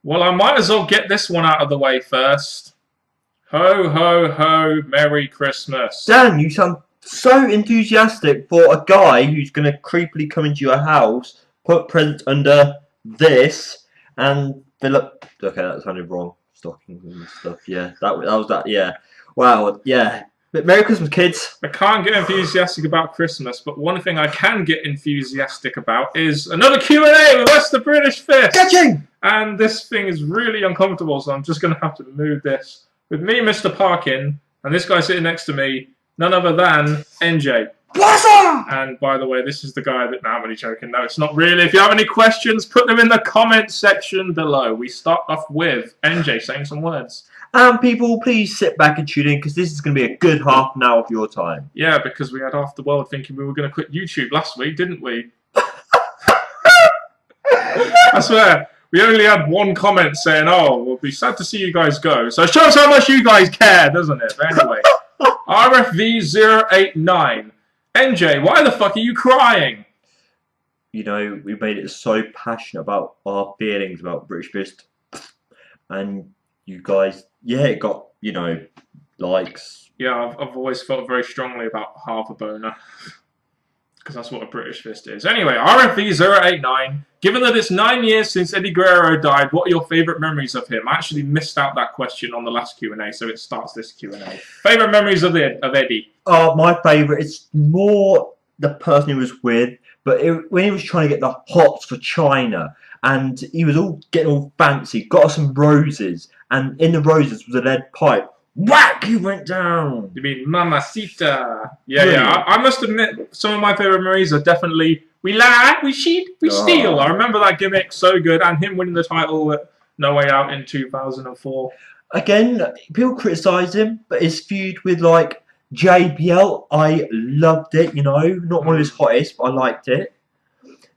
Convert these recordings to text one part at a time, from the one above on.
Well, I might as well get this one out of the way first. Ho, ho, ho, Merry Christmas. Dan, you sound so enthusiastic for a guy who's going to creepily come into your house, put presents under this, and fill up. Okay, that sounded wrong. Stockings and stuff. Yeah, that was that. Yeah. Wow. Yeah. But Merry Christmas, kids. I can't get enthusiastic about Christmas, but one thing I can get enthusiastic about is another Q&A with West the British Fist. Catching! And this thing is really uncomfortable, so I'm just going to have to move this. With me, Mr. Parkin, and this guy sitting next to me, none other than NJ. Blossom! And by the way, this is the guy that... No, I'm only joking. No, it's not really. If you have any questions, put them in the comment section below. We start off with NJ saying some words. And people, please sit back and tune in because this is going to be a good half an hour of your time. Yeah, because we had half the world thinking we were going to quit YouTube last week, didn't we? I swear, we only had one comment saying, oh, we'll be sad to see you guys go. So it shows how much you guys care, doesn't it? But anyway, RFV089. NJ, why the fuck are you crying? You know, we made it so passionate about our feelings about British Fist. And you guys, yeah, it got, you know, likes. Yeah, I've always felt very strongly about half a boner. Because that's what a British Fist is. Anyway, RFV089. Given that it's 9 years since Eddie Guerrero died, what are your favourite memories of him? I actually missed out that question on the last Q&A, so it starts this Q&A. Favourite memories of Eddie? My favourite, it's more the person he was with, but when he was trying to get the hots for China, and he was all getting all fancy, got us some roses, and in the roses was a lead pipe. Whack! He went down. You mean Mamacita? Yeah. I must admit, some of my favourite memories are definitely we lie, we cheat, we steal. I remember that gimmick so good, and him winning the title at No Way Out in 2004. Again, people criticise him, but his feud with like JBL, I loved it. You know, not one of his hottest, but I liked it.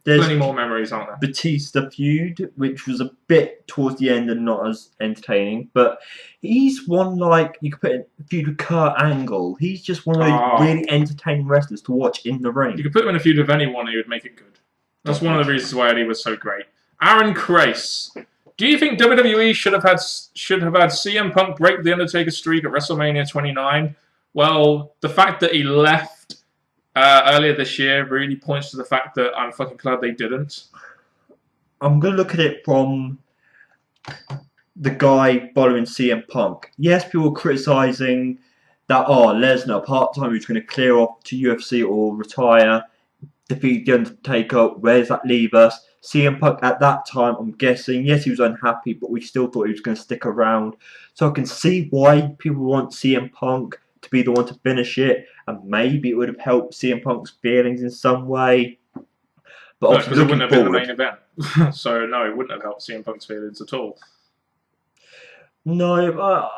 There's plenty more memories, aren't there? Batista feud, which was a bit towards the end and not as entertaining, but he's one like you could put in a feud with Kurt Angle. He's just one of those really entertaining wrestlers to watch in the ring. You could put him in a feud with anyone, he would make it good. That's one of the reasons why Eddie was so great. Aaron Crace, do you think WWE should have had CM Punk break the Undertaker streak at WrestleMania 29? Well, the fact that he left earlier this year really points to the fact that I'm fucking glad they didn't. I'm going to look at it from the guy following CM Punk. Yes, people were criticising that, Lesnar, part-time, who's going to clear off to UFC or retire, defeat The Undertaker, where does that leave us? CM Punk at that time, I'm guessing, yes, he was unhappy, but we still thought he was going to stick around. So I can see why people want CM Punk to be the one to finish it, and maybe it would have helped CM Punk's feelings in some way. But no, because it wouldn't have been the main event. So no, it wouldn't have helped CM Punk's feelings at all. No,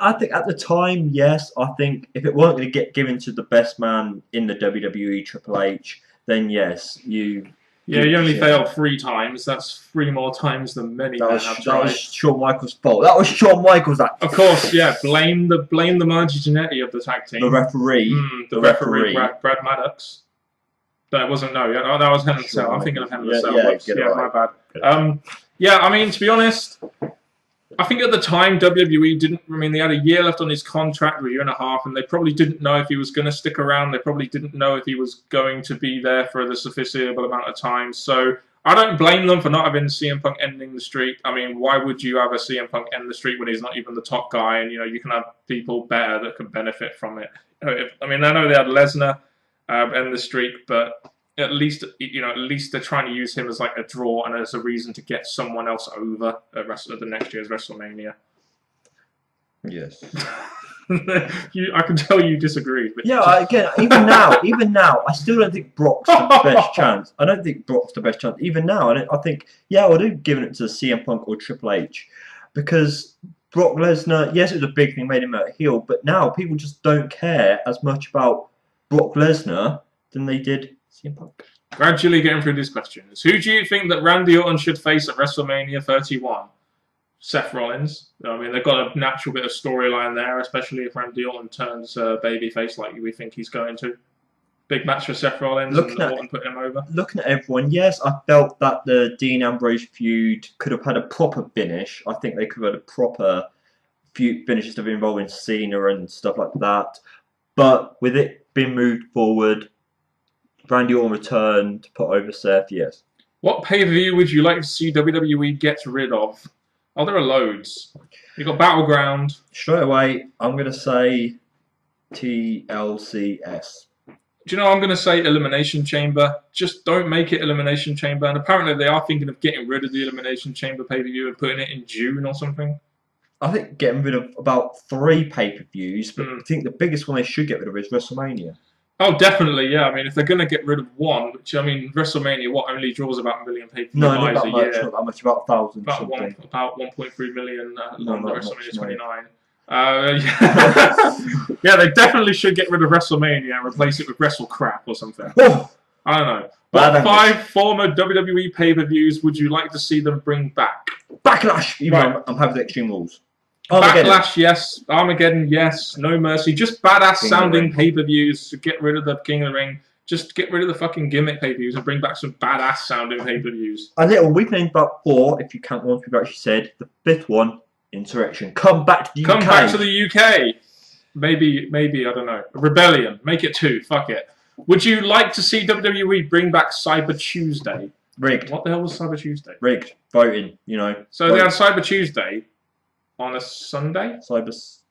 I think at the time, yes. I think if it weren't going to get given to the best man in the WWE, Triple H, then yes, you... Yeah, he only failed 3 times. That's 3 more times than many men have tried. That was Shawn Michaels' fault. That was Shawn Michaels. Of course, yeah. Blame the Margie Jannetty of the tag team. The referee. The referee. Brad Maddox. That wasn't that was Hell in a Cell. I'm thinking of Hell in a Cell. Yeah, my bad. Yeah, I mean, to be honest, I think at the time WWE didn't. I mean, they had a year left on his contract, or a year and a half, and they probably didn't know if he was going to stick around. They probably didn't know if he was going to be there for the foreseeable amount of time. So I don't blame them for not having CM Punk ending the streak. I mean, why would you have a CM Punk end the streak when he's not even the top guy? And you can have people better that can benefit from it. I mean, I know they had Lesnar end the streak, but at least they're trying to use him as like a draw and as a reason to get someone else over at the next year's WrestleMania. Yes. I can tell you disagree. But yeah, again, even now, I still don't think Brock's the best chance. I don't think Brock's the best chance. Even now, I think, yeah, I would have given it to CM Punk or Triple H. Because Brock Lesnar, yes, it was a big thing, made him a heel, but now people just don't care as much about Brock Lesnar than they did CM Punk. Gradually getting through these questions. Who do you think that Randy Orton should face at WrestleMania 31? Seth Rollins. I mean, they've got a natural bit of storyline there, especially if Randy Orton turns babyface like we think he's going to. Big match for Seth Rollins and Orton putting him over. Looking at everyone, yes, I felt that the Dean Ambrose feud could have had a proper finish. I think they could have had a proper feud finish of involving Cena and stuff like that. But with it being moved forward, Randy Orton returned to put over Seth, yes. What pay-per-view would you like to see WWE get rid of? Oh, there are loads. You've got Battleground. Straight away, I'm going to say TLCS. Do you know, I'm going to say Elimination Chamber. Just don't make it Elimination Chamber. And apparently they are thinking of getting rid of the Elimination Chamber pay-per-view and putting it in June or something. I think getting rid of about 3 pay-per-views, but I think the biggest one they should get rid of is WrestleMania. Oh, definitely, yeah. I mean, if they're going to get rid of one, which, I mean, WrestleMania, only draws about 1 million pay-per-view buys a year. Not that much, about 1,000 about something. About 1.3 million on WrestleMania 29. Yeah, they definitely should get rid of WrestleMania and replace it with WrestleCrap or something. I don't know. What 5 former WWE pay-per-views would you like to see them bring back? Backlash! I'm having the Extreme Rules. Backlash, yes. Armageddon, yes. No Mercy. Just badass-sounding pay-per-views to get rid of the King of the Ring. Just get rid of the fucking gimmick pay-per-views and bring back some badass-sounding pay-per-views. We've named about 4, if you count the ones we've actually said. The 5th one, Insurrection. Come back to the UK. Come back to the UK. Maybe, I don't know. Rebellion. Make it 2. Fuck it. Would you like to see WWE bring back Cyber Tuesday? Rigged. What the hell was Cyber Tuesday? Rigged. Voting, So they had Cyber Tuesday on a Sunday? Was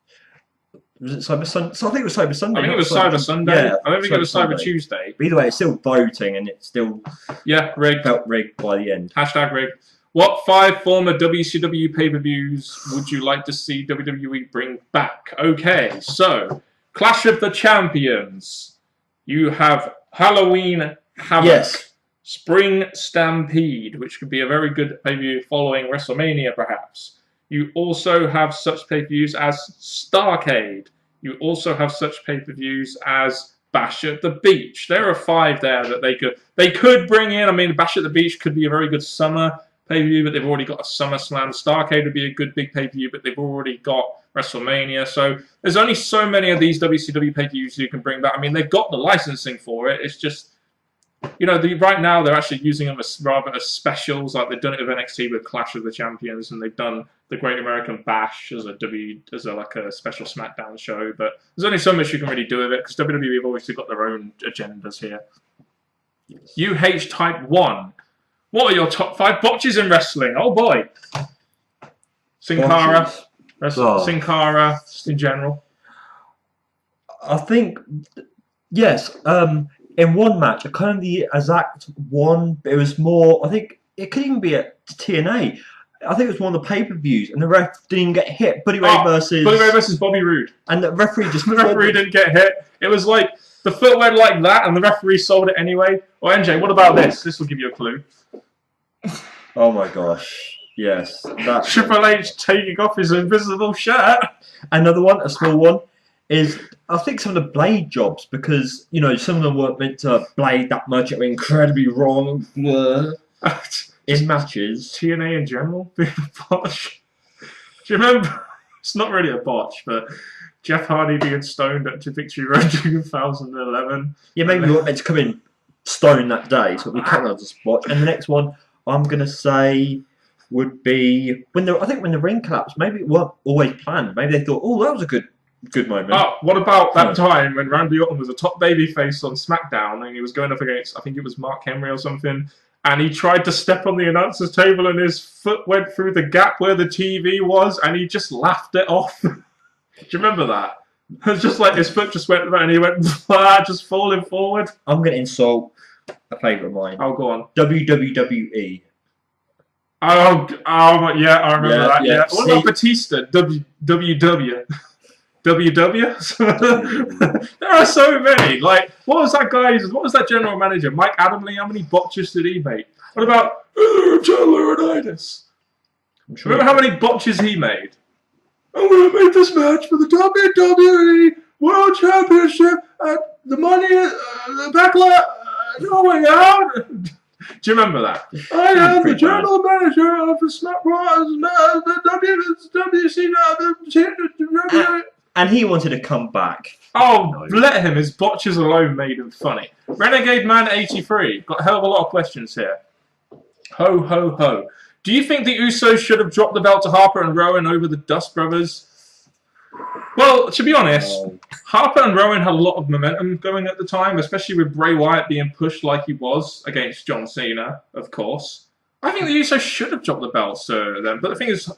it Cyber Sunday? So I think it was Cyber Sunday. I think it was Cyber Sunday. Yeah, I don't think it was Cyber Tuesday. But either way, it's still voting and it's still rigged. Felt rigged by the end. # rigged. What 5 former WCW pay-per-views would you like to see WWE bring back? Okay, so Clash of the Champions. You have Halloween Havoc. Yes. Spring Stampede, which could be a very good pay-per-view following WrestleMania, perhaps. You also have such pay-per-views as Starrcade. You also have such pay-per-views as Bash at the Beach. There are 5 there that they could bring in. I mean, Bash at the Beach could be a very good summer pay-per-view, but they've already got a SummerSlam. Starrcade would be a good big pay-per-view, but they've already got WrestleMania. So there's only so many of these WCW pay-per-views you can bring back. I mean, they've got the licensing for it. It's just, right now they're actually using them as specials. Like they've done it with NXT with Clash of the Champions, and they've done the Great American Bash as a special SmackDown show. But there's only so much you can really do with it because WWE have obviously got their own agendas here. Yes. UH Type 1. What are your top 5 botches in wrestling? Oh boy. Sin Cara. Sin Cara, just in general. I think, yes. In one match, kind of the exact one, but it was more. I think it could even be at TNA. I think it was one of the pay-per-views, and the ref didn't even get hit. Buddy Ray versus Bobby Roode, and the referee just the referee didn't get hit. It was like the foot went like that, and the referee sold it anyway. Well, NJ, what about this? This will give you a clue. Oh my gosh! Yes, that Triple H taking off his invisible shirt. Another one, a small one, is I think some of the blade jobs, because some of them weren't meant to blade that much. It were incredibly wrong in matches. TNA in general being a botch. Do you remember? It's not really a botch, but Jeff Hardy being stoned at Victory Road 2011. Yeah, maybe we weren't meant to come in stoned that day, so we can't have the spot. And the next one I'm gonna say would be when the ring collapsed. Maybe it weren't always planned. Maybe they thought, oh, that was a good moment. Oh, what about that time when Randy Orton was a top babyface on SmackDown and he was going up against, I think it was Mark Henry or something, and he tried to step on the announcer's table and his foot went through the gap where the TV was and he just laughed it off. Do you remember that? It was just like his foot just went and he went just falling forward. I'm going to insult a favourite of mine. Oh, go on. WWE. Oh, yeah, I remember that. Yeah. What about Batista? WW. There are so many. Like, what was that general manager? Mike Adamle? How many botches did he make? What about John Laurinaitis? Remember how many botches he made? I'm going to make this match for the WWE World Championship at the Money, the Backlash. Going out. Do you remember that? I am the general manager of the WCW. And he wanted to come back. Oh, let him. His botches alone made him funny. Renegade Man 83. Got a hell of a lot of questions here. Ho, ho, ho. Do you think the Usos should have dropped the belt to Harper and Rowan over the Dust Brothers? Well, to be honest, Harper and Rowan had a lot of momentum going at the time, especially with Bray Wyatt being pushed like he was against John Cena, of course. I think the Usos should have dropped the belts to them, but the thing is,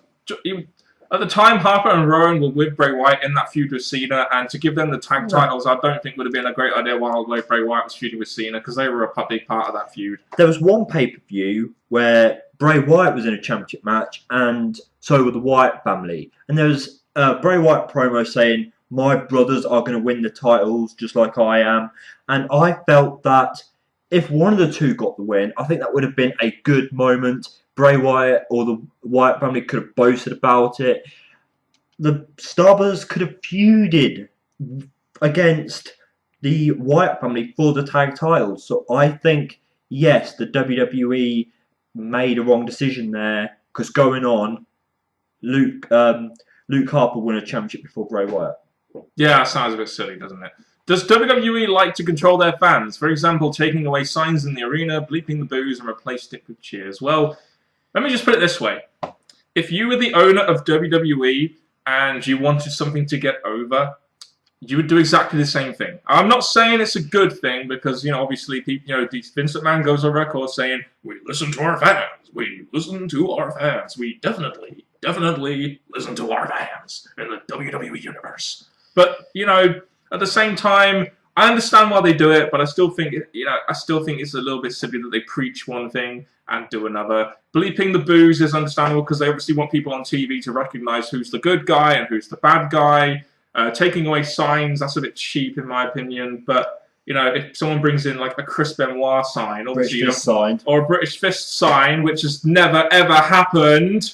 at the time, Harper and Rowan were with Bray Wyatt in that feud with Cena, and to give them the tag titles, I don't think would have been a great idea while Bray Wyatt was feuding with Cena, because they were a big part of that feud. There was one pay-per-view where Bray Wyatt was in a championship match, and so were the Wyatt family. And there was Bray Wyatt promo saying, "My brothers are going to win the titles just like I am." And I felt that if one of the two got the win, I think that would have been a good moment. Bray Wyatt or the Wyatt family could have boasted about it. The Starbers could have feuded against the Wyatt family for the tag titles. So I think, yes, the WWE made a wrong decision there, because going on, Luke Harper won a championship before Bray Wyatt. Yeah, that sounds a bit silly, doesn't it? Does WWE like to control their fans? For example, taking away signs in the arena, bleeping the boos, and replacing it with cheers. Well, let me just put it this way. If you were the owner of WWE and you wanted something to get over, you would do exactly the same thing. I'm not saying it's a good thing because, obviously, people, Vince McMahon goes on record saying, "We listen to our fans. We listen to our fans. We definitely listen to our fans in the WWE universe." But, at the same time, I understand why they do it, but I still think, it's a little bit silly that they preach one thing and do another. Bleeping the boos is understandable because they obviously want people on TV to recognize who's the good guy and who's the bad guy. Taking away signs, that's a bit cheap in my opinion, but if someone brings in like a Chris Benoit sign, obviously, or a British Fist sign, which has never ever happened,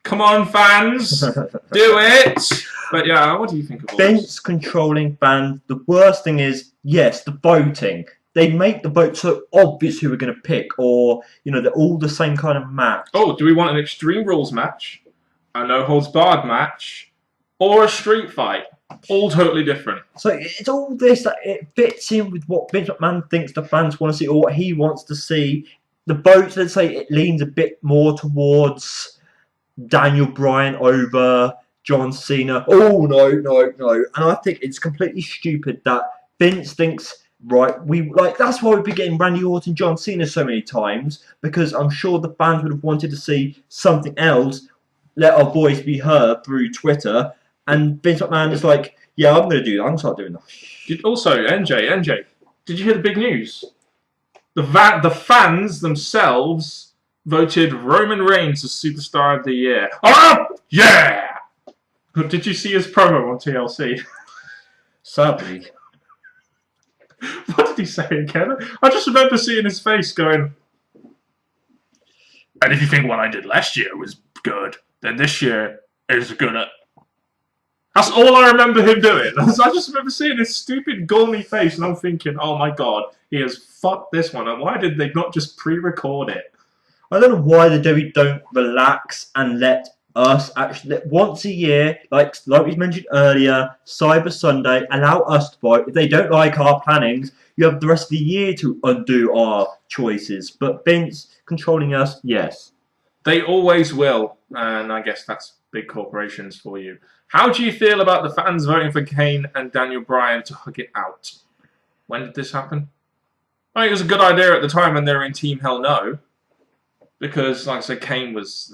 come on fans, do it! But yeah, what do you think of all Vince this? controlling fans, the worst thing is, yes, the voting. They make the vote so obvious who we're going to pick, or, they're all the same kind of match. Oh, do we want an Extreme Rules match, a No Holds Barred match, or a street fight? All totally different. So it's all this that it fits in with what Vince McMahon thinks the fans want to see, or what he wants to see. The votes, let's say, it leans a bit more towards Daniel Bryan over John Cena. Oh, no. And I think it's completely stupid that Vince thinks, right, that's why we've been getting Randy Orton, John Cena so many times, because I'm sure the fans would have wanted to see something else, let our voice be heard through Twitter, and Vince McMahon is like, yeah, I'm going to do that, I'm going to start doing that. Also, NJ, did you hear the big news? The fans themselves voted Roman Reigns as Superstar of the Year. Oh, yeah! Did you see his promo on TLC? Sadly. What did he say again? I just remember seeing his face going, "And if you think what I did last year was good, then this year is gonna..." That's all I remember him doing. I just remember seeing his stupid gawny face and I'm thinking, oh my god, he has fucked this one. And why did they not just pre-record it? I don't know why the WWE don't relax and let us actually, once a year, like we mentioned earlier, Cyber Sunday, allow us to vote. If they don't like our plannings, you have the rest of the year to undo our choices. But Vince controlling us, yes. They always will, and I guess that's big corporations for you. How do you feel about the fans voting for Kane and Daniel Bryan to hug it out? When did this happen? I think it was a good idea at the time when they were in Team Hell No. Because, like I said, Kane was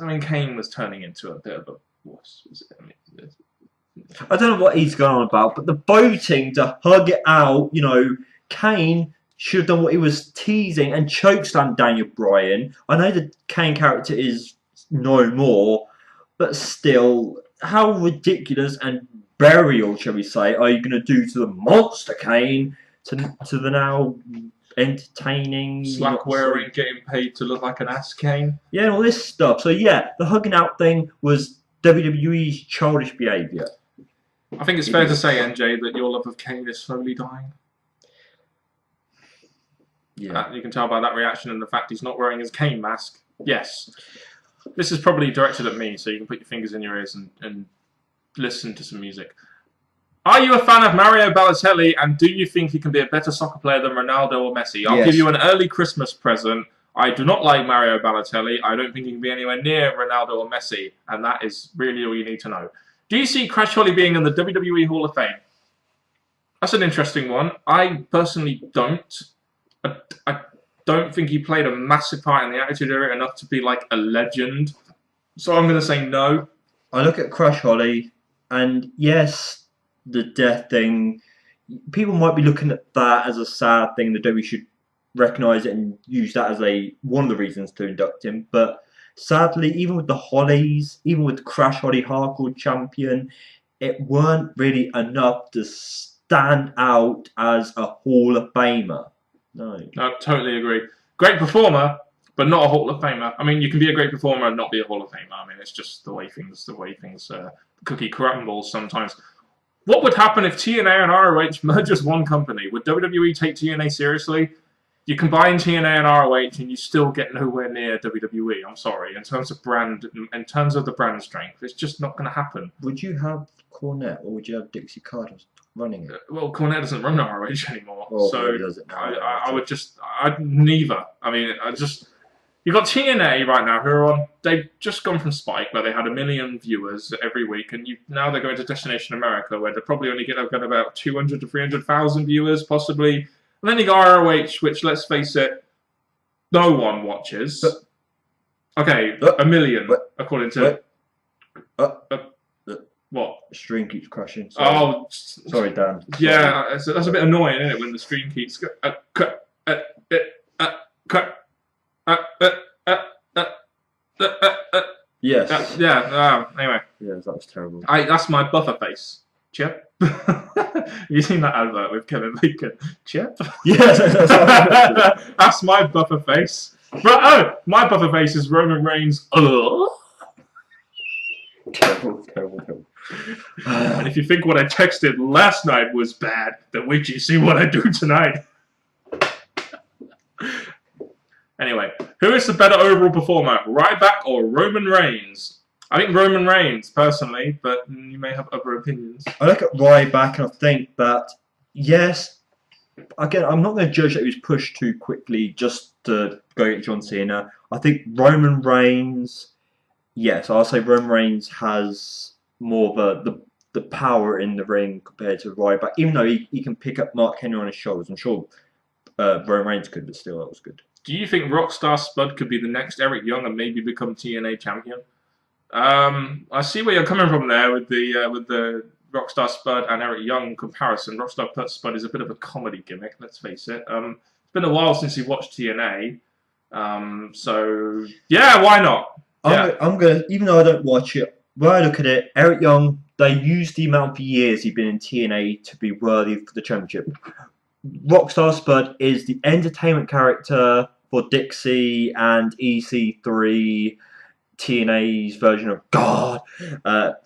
turning into a bit of a wuss. I don't know what he's going on about, but the voting to hug it out, Kane should have done what he was teasing and chokeslammed Daniel Bryan. I know the Kane character is no more, but still, how ridiculous and burial, shall we say, are you going to do to the monster Kane to the now entertaining, slack wearing, getting paid to look like an ass Kane? Yeah, all this stuff. So yeah, the hugging out thing was WWE's childish behaviour. I think it's fair to say, NJ, that your love of Kane is slowly dying. Yeah, you can tell by that reaction and the fact he's not wearing his Kane mask. Yes, this is probably directed at me, so you can put your fingers in your ears and listen to some music. Are you a fan of Mario Balotelli, and do you think he can be a better soccer player than Ronaldo or Messi? I'll give you an early Christmas present. I do not like Mario Balotelli. I don't think he can be anywhere near Ronaldo or Messi, and that is really all you need to know. Do you see Crash Holly being in the WWE Hall of Fame? That's an interesting one. I personally don't. I don't think he played a massive part in the Attitude Era enough to be like a legend. So I'm going to say no. I look at Crash Holly, and yes, the death thing. People might be looking at that as a sad thing. The WWE should recognise it and use that as one of the reasons to induct him. But sadly, even with the Hollies, even with Crash Holly Hardcore Champion, it weren't really enough to stand out as a Hall of Famer. No. I totally agree. Great performer, but not a Hall of Famer. I mean, you can be a great performer and not be a Hall of Famer. I mean, it's just the way things cookie crumbles sometimes. What would happen if TNA and ROH merge as one company? Would WWE take TNA seriously? You combine TNA and ROH and you still get nowhere near WWE. I'm sorry. In terms of the brand strength, it's just not going to happen. Would you have Cornette or would you have Dixie Carter running it? Well, Cornette doesn't run ROH anymore, so I'd neither. I mean, you've got TNA right now who are on. They've just gone from Spike, where they had 1 million viewers every week, and now they're going to Destination America, where they're probably only going to get about 200 to 300,000 viewers, possibly. And then you got ROH, which, let's face it, no one watches. Okay, 1 million, according to... What? The stream keeps crashing. Sorry. Sorry, Dan. Yeah, that's a bit annoying, isn't it, when the stream keeps... Yes. Anyway. Yes, that was terrible. That's my buffer face. Chip. Have you seen that advert with Kevin Bacon? Chip? Yes. That's my buffer face. But, my buffer face is Roman Reigns. Terrible. And if you think what I texted last night was bad, then wait till you see what I do tonight. Anyway, who is the better overall performer, Ryback or Roman Reigns? I think Roman Reigns, personally, but you may have other opinions. I look at Ryback and I think that, yes, again, I'm not going to judge that he was pushed too quickly just to go get John Cena. I think Roman Reigns, yes, I'll say Roman Reigns has more of the power in the ring compared to Ryback, even though he can pick up Mark Henry on his shoulders. I'm sure Roman Reigns could, but still, that was good. Do you think Rockstar Spud could be the next Eric Young and maybe become TNA champion? I see where you're coming from there with the Rockstar Spud and Eric Young comparison. Rockstar Spud is a bit of a comedy gimmick, let's face it. It's been a while since he watched TNA, so yeah, why not? Yeah. I'm gonna, even though I don't watch it, when I look at it, Eric Young, they used the amount of years he's been in TNA to be worthy for the championship. Rockstar Spud is the entertainment character for Dixie and EC3, TNA's version of God,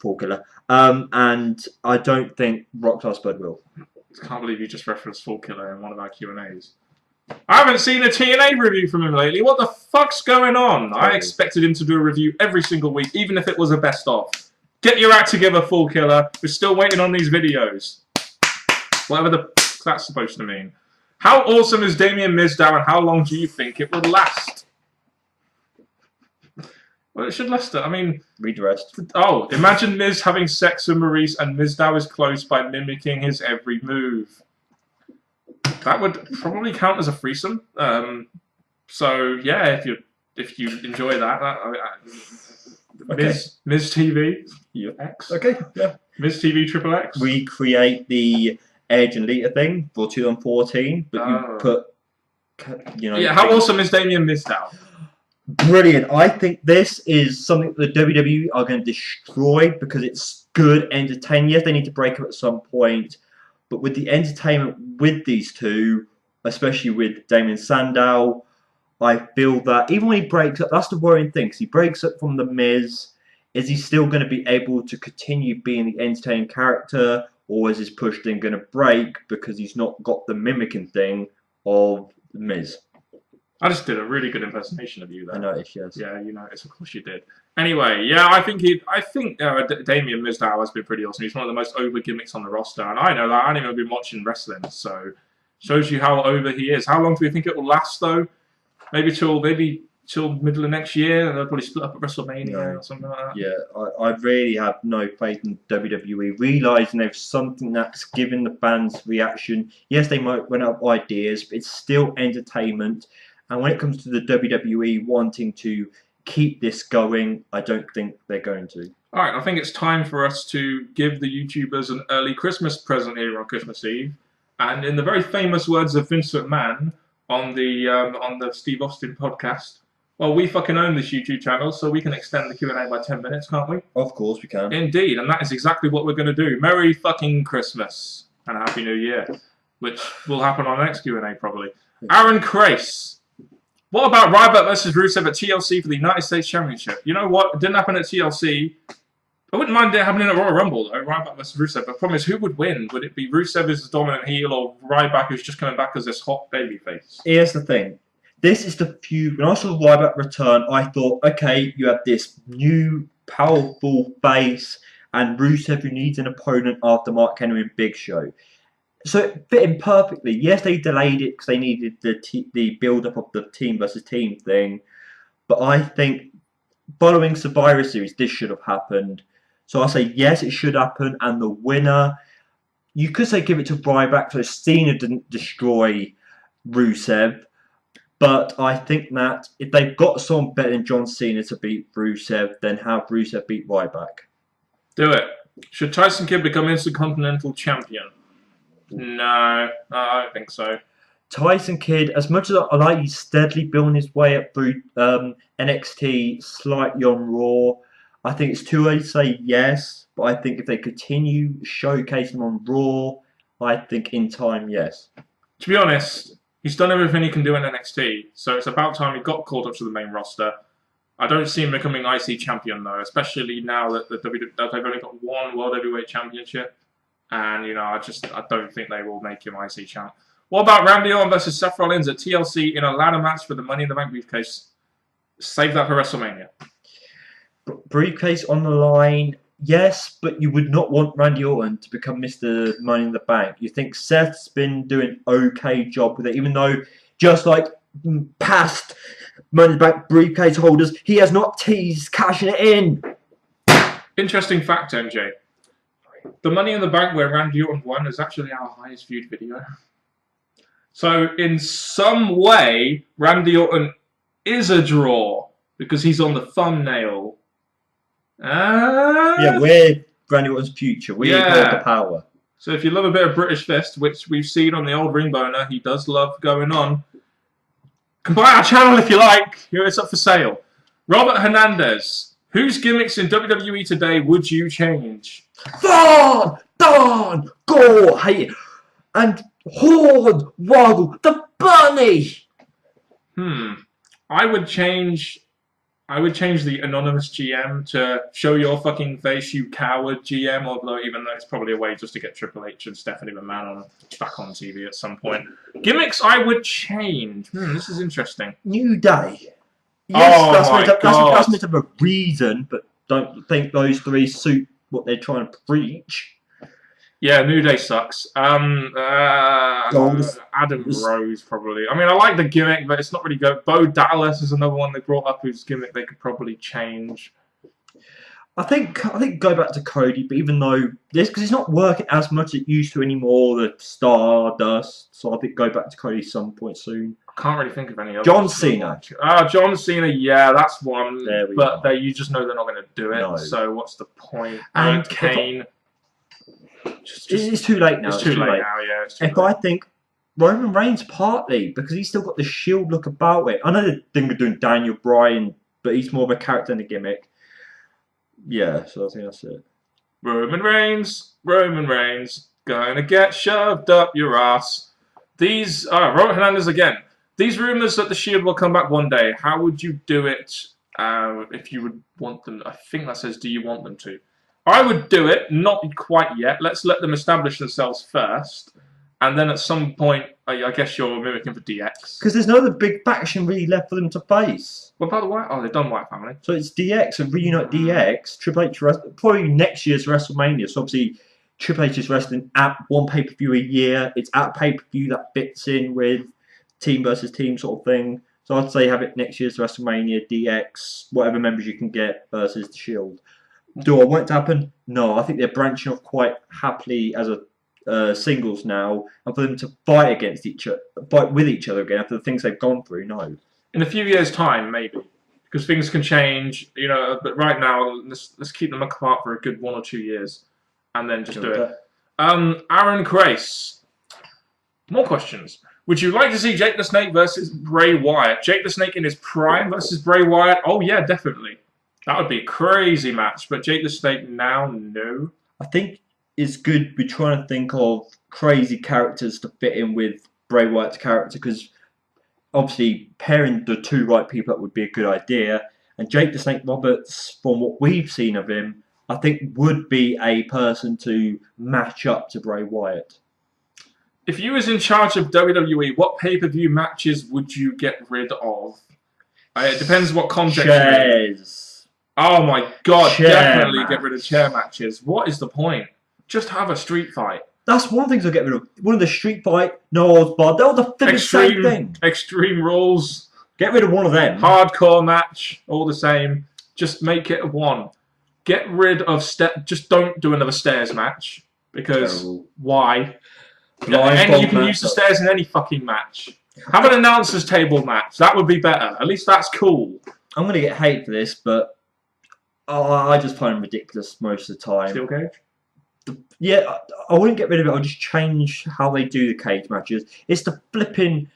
Fall Killer. And I don't think Rockstar Spud will. I can't believe you just referenced Fall Killer in one of our Q&As. I haven't seen a TNA review from him lately. What the fuck's going on? I expected him to do a review every single week, even if it was a best-of. Get your act together, Fall Killer. We're still waiting on these videos. Whatever the that's supposed to mean. How awesome is Damien Mizdow, and how long do you think it will last? Well, it should last. I mean, read the rest. Oh, imagine Miz having sex with Maurice, and Mizdow is close by mimicking his every move. That would probably count as a threesome. So yeah, if you enjoy that, okay. Miz TV, yeah. X. Okay, yeah. Miz TV Triple X. We create the Edge and Lita thing for 2014, but you put, Yeah, how awesome is Damien Mizdow? Brilliant. I think this is something that the WWE are going to destroy because it's good entertainment. Yes, they need to break up at some point, but with the entertainment with these two, especially with Damien Sandow, I feel that even when he breaks up, that's the worrying thing, because he breaks up from The Miz. Is he still going to be able to continue being the entertaining character, or is his push thing going to break because he's not got the mimicking thing of The Miz? I just did a really good impersonation of you there. I noticed, yes. Yeah, you noticed. Of course you did. Anyway, yeah, I think Damien Mizdow has been pretty awesome. He's one of the most over gimmicks on the roster, and I know that. I haven't even been watching wrestling, so shows you how over he is. How long do we think it will last, though? Maybe till middle of next year, and they'll probably split up at WrestleMania or something like that. Yeah, I really have no faith in WWE. Realising there's something that's giving the fans reaction. Yes, they might run out of ideas, but it's still entertainment. And when it comes to the WWE wanting to keep this going, I don't think they're going to. All right, I think it's time for us to give the YouTubers an early Christmas present here on Christmas Eve. And in the very famous words of Vince McMahon on the Steve Austin podcast, well, we fucking own this YouTube channel, so we can extend the Q&A by 10 minutes, can't we? Of course we can. Indeed, and that is exactly what we're going to do. Merry fucking Christmas and a Happy New Year, which will happen on our next Q&A probably. Aaron Crace. What about Ryback versus Rusev at TLC for the United States Championship? You know what? It didn't happen at TLC. I wouldn't mind it happening at Royal Rumble, though. Ryback versus Rusev. But the problem is, who would win? Would it be Rusev as the dominant heel or Ryback who's just coming back as this hot babyface? Here's the thing. This is the feud. When I saw Ryback return, I thought, okay, you have this new, powerful face and Rusev who needs an opponent after Mark Henry and Big Show. So it fit in perfectly. Yes, they delayed it because they needed the build-up of the team versus team thing. But I think following Survivor Series, this should have happened. So I say yes, it should happen. And the winner, you could say give it to Ryback so Cena didn't destroy Rusev. But I think that if they've got someone better than John Cena to beat Rusev, then have Rusev beat Ryback. Do it. Should Tyson Kidd become Intercontinental Champion? No, I don't think so. Tyson Kidd, as much as I like, he's steadily building his way up through NXT, slightly on Raw. I think it's too early to say yes, but I think if they continue showcasing him on Raw, I think in time, yes. To be honest, he's done everything he can do in NXT, so it's about time he got called up to the main roster. I don't see him becoming IC champion, though, especially now that they've only got one World Heavyweight Championship. And, you know, I don't think they will make him IC champ. What about Randy Orton versus Seth Rollins at TLC in a ladder match for the Money in the Bank briefcase? Save that for WrestleMania. Briefcase on the line, yes, but you would not want Randy Orton to become Mr. Money in the Bank. You think Seth's been doing an okay job with it, even though, just like past Money in the Bank briefcase holders, he has not teased cashing it in. Interesting fact, MJ. The Money in the Bank where Randy Orton won is actually our highest viewed video. So, in some way, Randy Orton is a draw because he's on the thumbnail. Yeah, we're Randy Orton's future. We hold the power. So, if you love a bit of British Fist, which we've seen on the old Ring Boner, he does love going on. Come buy our channel if you like. It's up for sale. Robert Hernandez. Whose gimmicks in WWE today would you change? Don, Gore, hey, and Hornswoggle, the bunny. I would change the anonymous GM to show your fucking face, you coward GM. Although even though it's probably a way just to get Triple H and Stephanie McMahon back on TV at some point. Gimmicks I would change. This is interesting. New Day. Yes, that's meant to have a reason, but don't think those three suit what they're trying to preach. Yeah, New Day sucks. Adam Rose, probably. I mean, I like the gimmick, but it's not really good. Bo Dallas is another one they brought up whose gimmick they could probably change. I think go back to Cody, but even though because it's not working as much as it used to anymore, the Stardust. So I think go back to Cody some point soon. I can't really think of any others. John Cena. John Cena, yeah, that's one. But you just know they're not going to do it. No. So what's the point? And Kane. It's too late now. It's too late now, yeah. If I think Roman Reigns partly because he's still got the Shield look about it. I know the thing we're doing Daniel Bryan, but he's more of a character than a gimmick. Yeah, so I think that's it. Roman Reigns, gonna get shoved up your ass. Robert Hernandez again. These rumours that the Shield will come back one day, how would you do it if you would want them? I think that says, do you want them to? I would do it, not quite yet. Let's let them establish themselves first. and then at some point, I guess you're mimicking for DX. Because there's no other big faction really left for them to face. What about the White? Oh, they've done White Family. So it's DX and reunite DX. Triple H probably next year's WrestleMania. So obviously Triple H is wrestling at one pay-per-view a year. It's at pay-per-view that fits in with team versus team sort of thing. So I'd say have it next year's WrestleMania, DX, whatever members you can get versus the Shield. Do I want it to happen? No, I think they're branching off quite happily as a singles now, and for them to fight against fight with each other again after the things they've gone through. No. In a few years' time, maybe, because things can change, But right now, let's keep them apart for a good 1 or 2 years, and then just do it. Aaron Grace. More questions. Would you like to see Jake the Snake versus Bray Wyatt? Jake the Snake in his prime versus Bray Wyatt? Oh yeah, definitely. That would be a crazy match. But Jake the Snake now, no. I think it's good. We're trying to think of crazy characters to fit in with Bray Wyatt's character, because obviously pairing the two right people up would be a good idea. And Jake the Snake Roberts, from what we've seen of him, I think would be a person to match up to Bray Wyatt. If you was in charge of WWE, what pay-per-view matches would you get rid of? It depends what context. Chairs. Oh my god, definitely get rid of chair matches. What is the point? Just have a street fight. That's one thing to get rid of. One of the street fight, no holds barred. They're all the same thing. Extreme Rules. Get rid of one of them. Hardcore match, all the same. Just make it one. Get rid of just don't do another stairs match, because why? And you can use the stairs in any fucking match. Have an announcer's table match. That would be better. At least that's cool. I'm going to get hate for this, but I just find them ridiculous most of the time. Steel cage? Yeah, I wouldn't get rid of it. I'll just change how they do the cage matches. It's the flipping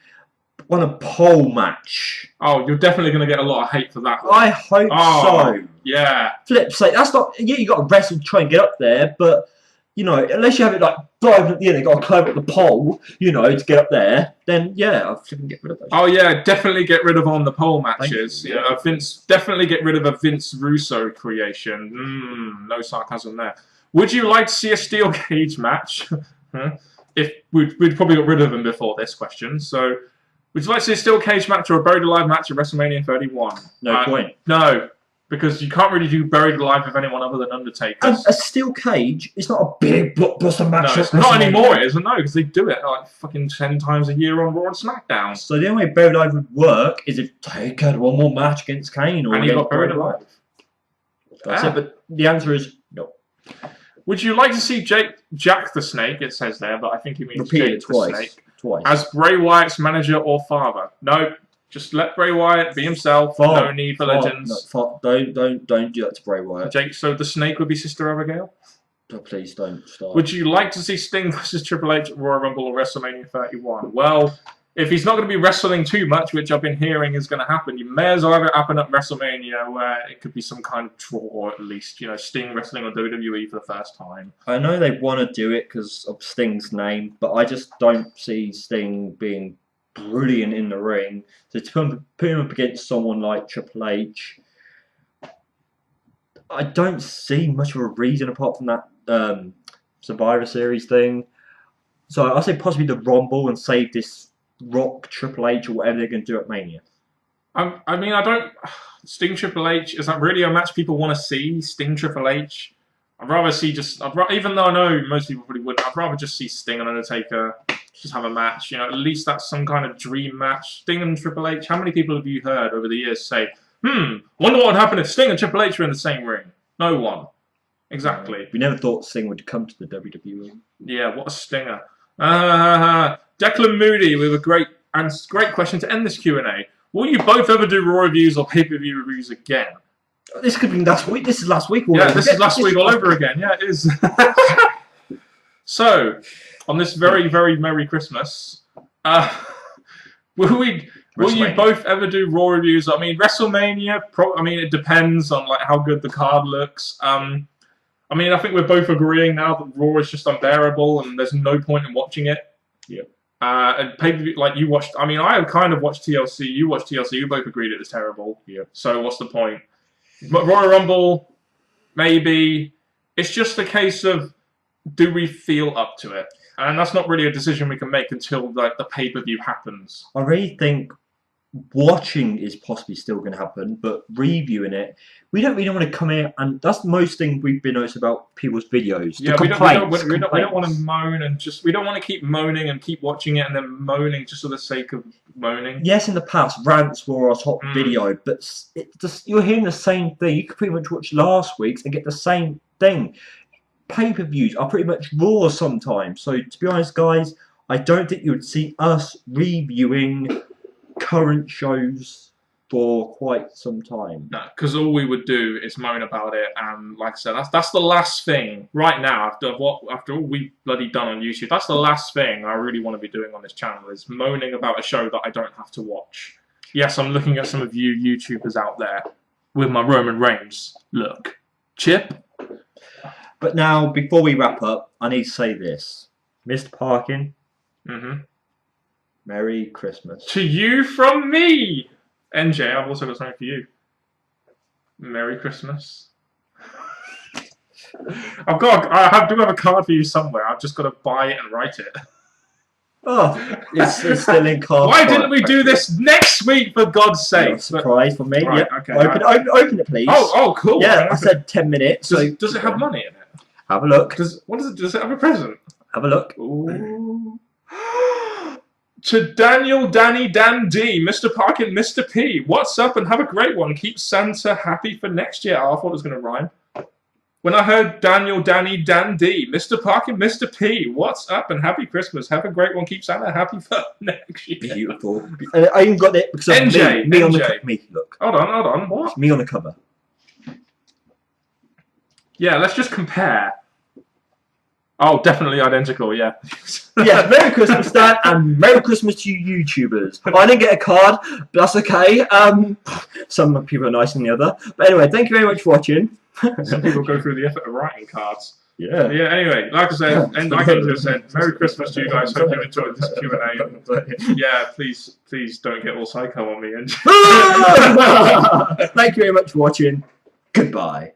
on a pole match. Oh, you're definitely going to get a lot of hate for that one. I hope so. Yeah. Flip sake, that's not... Yeah, you got to wrestle to try and get up there, but... unless you have it like diving at the end, they've got to climb up the pole, to get up there, then yeah, I'll flipping get rid of those. Oh yeah, definitely get rid of on the pole matches. Yeah, definitely get rid of a Vince Russo creation. No sarcasm there. Would you like to see a steel cage match? If we'd probably got rid of them before this question. So, would you like to see a steel cage match or a buried alive match at WrestleMania 31? No point. No. Because you can't really do buried alive with anyone other than Undertaker. And a steel cage is not a big blockbuster match. No, it's not anymore, it isn't, no, because they do it like fucking 10 times a year on Raw and SmackDown. So the only way buried alive would work is if Taker had one more match against Kane or and he got buried alive. That's it, but the answer is no. Would you like to see Jack the Snake, it says there, but I think he means Jake the Snake, as Bray Wyatt's manager or father? No. Just let Bray Wyatt be himself. No need for legends. No, don't do that to Bray Wyatt. Jake, so the Snake would be Sister Abigail? Oh, please don't start. Would you like to see Sting versus Triple H at Royal Rumble or WrestleMania 31? Well, if he's not going to be wrestling too much, which I've been hearing is going to happen, you may as well have it happen at WrestleMania, where it could be some kind of draw at least. Sting wrestling on WWE for the first time. I know they want to do it because of Sting's name, but I just don't see Sting being brilliant in the ring. So to put him up against someone like Triple H, I don't see much of a reason apart from that Survivor Series thing. So I'll say possibly the Rumble and save this Rock Triple H or whatever they're going to do at Mania. I mean, I don't... Sting Triple H, is that really a match people want to see? Sting Triple H? I'd rather see even though I know most people probably wouldn't, I'd rather just see Sting and Undertaker just have a match. At least that's some kind of dream match. Sting and Triple H, how many people have you heard over the years say, wonder what would happen if Sting and Triple H were in the same ring? No one. Exactly. We never thought Sting would come to the WWE. Yeah, what a stinger. Declan Moody with a great question to end this Q&A. Will you both ever do Raw reviews or pay-per-view reviews again? This could be last week. This is last week. This is last week all over again. Yeah, it is. So, on this very, very Merry Christmas, will you both ever do Raw reviews? I mean, WrestleMania, it depends on how good the card looks. I think we're both agreeing now that Raw is just unbearable and there's no point in watching it. Yeah. And pay-per-view, you watched... I mean, I kind of watched TLC. You watched TLC. You both agreed it was terrible. Yeah. So what's the point? But Royal Rumble, maybe. It's just a case of, do we feel up to it? And that's not really a decision we can make until like the pay-per-view happens. I really think watching is possibly still going to happen, but reviewing it, we don't want to come in, and that's the most thing we've been noticed about people's videos. Yeah, we don't want to moan and we don't want to keep moaning and keep watching it and then moaning just for the sake of moaning. Yes, in the past, rants were our top video, but you're hearing the same thing. You could pretty much watch last week's and get the same thing. Pay-per-views are pretty much raw sometimes. So, to be honest, guys, I don't think you would see us reviewing current shows for quite some time. No, because all we would do is moan about it, and like I said, that's the last thing right now. After all we've bloody done on YouTube, that's the last thing I really want to be doing on this channel is moaning about a show that I don't have to watch. Yes, I'm looking at some of you YouTubers out there with my Roman Reigns look. Chip. But now, before we wrap up, I need to say this, Mr. Parkin. Merry Christmas. To you from me! NJ, I've also got something for you. Merry Christmas. I do have a card for you somewhere. I've just got to buy it and write it. Oh, it's still in card. Why didn't we do this next week, for God's sake? Surprise for me. Right, yep. Okay, open it, please. Oh, cool. Yeah, I said 10 minutes. Does it have money in it? Have a look. Does it have a present? Have a look. Ooh. To Daniel, Danny, Dan D, Mr. Parkin, Mr. P. What's up and have a great one. Keep Santa happy for next year. Oh, I thought it was going to rhyme. When I heard Daniel, Danny, Dan D, Mr. Parkin, Mr. P. What's up and happy Christmas. Have a great one. Keep Santa happy for next year. Beautiful. And I even got it because of NJ, me NJ. on the cover. Me, look. Hold on. What? It's me on the cover. Yeah, let's just compare. Oh, definitely identical, yeah. Yeah, Merry Christmas, Dan, and Merry Christmas to you YouTubers. I didn't get a card, but that's okay. Some people are nicer than the other. But anyway, thank you very much for watching. Some people go through the effort of writing cards. Yeah. Yeah, anyway, like I said, and like I just said, Merry Christmas to you guys. Hope you enjoyed this Q&A. Yeah, please don't get all psycho on me. Thank you very much for watching. Goodbye.